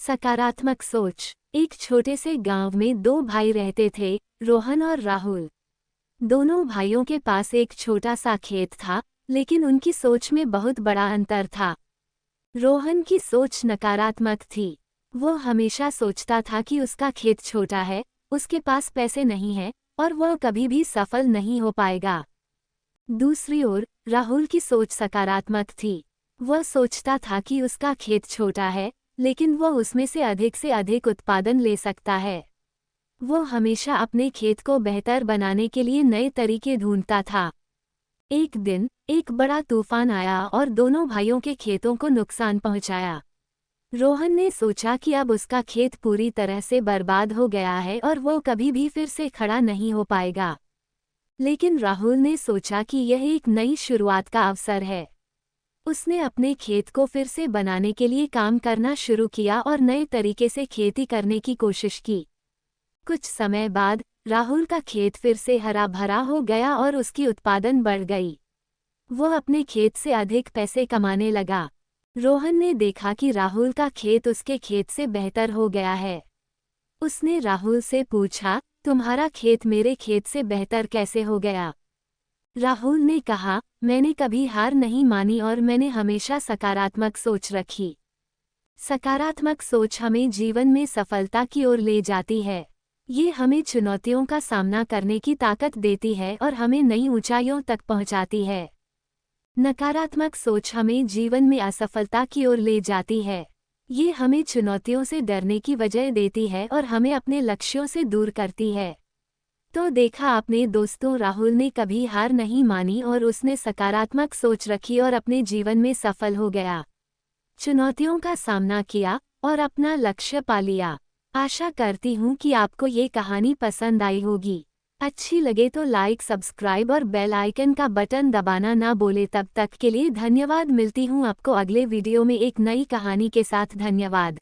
सकारात्मक सोच। एक छोटे से गांव में दो भाई रहते थे, रोहन और राहुल। दोनों भाइयों के पास एक छोटा सा खेत था, लेकिन उनकी सोच में बहुत बड़ा अंतर था। रोहन की सोच नकारात्मक थी। वो हमेशा सोचता था कि उसका खेत छोटा है, उसके पास पैसे नहीं हैं और वह कभी भी सफल नहीं हो पाएगा। दूसरी ओर राहुल की सोच सकारात्मक थी। वह सोचता था कि उसका खेत छोटा है, लेकिन वह उसमें से अधिक उत्पादन ले सकता है। वो हमेशा अपने खेत को बेहतर बनाने के लिए नए तरीके ढूंढता था। एक दिन एक बड़ा तूफान आया और दोनों भाइयों के खेतों को नुकसान पहुंचाया। रोहन ने सोचा कि अब उसका खेत पूरी तरह से बर्बाद हो गया है और वो कभी भी फिर से खड़ा नहीं हो पाएगा। लेकिन राहुल ने सोचा कि यह एक नई शुरुआत का अवसर है। उसने अपने खेत को फिर से बनाने के लिए काम करना शुरू किया और नए तरीके से खेती करने की कोशिश की। कुछ समय बाद राहुल का खेत फिर से हरा भरा हो गया और उसकी उत्पादन बढ़ गई। वह अपने खेत से अधिक पैसे कमाने लगा। रोहन ने देखा कि राहुल का खेत उसके खेत से बेहतर हो गया है। उसने राहुल से पूछा, तुम्हारा खेत मेरे खेत से बेहतर कैसे हो गया? राहुल ने कहा, मैंने कभी हार नहीं मानी और मैंने हमेशा सकारात्मक सोच रखी। सकारात्मक सोच हमें जीवन में सफलता की ओर ले जाती है। ये हमें चुनौतियों का सामना करने की ताकत देती है और हमें नई ऊंचाइयों तक पहुंचाती है। नकारात्मक सोच हमें जीवन में असफलता की ओर ले जाती है। ये हमें चुनौतियों से डरने की वजह देती है और हमें अपने लक्ष्यों से दूर करती है। तो देखा आपने दोस्तों, राहुल ने कभी हार नहीं मानी और उसने सकारात्मक सोच रखी और अपने जीवन में सफल हो गया। चुनौतियों का सामना किया और अपना लक्ष्य पा लिया। आशा करती हूँ कि आपको ये कहानी पसंद आई होगी। अच्छी लगे तो लाइक, सब्सक्राइब और बेल आइकन का बटन दबाना ना भूले। तब तक के लिए धन्यवाद। मिलती हूँ आपको अगले वीडियो में एक नई कहानी के साथ। धन्यवाद।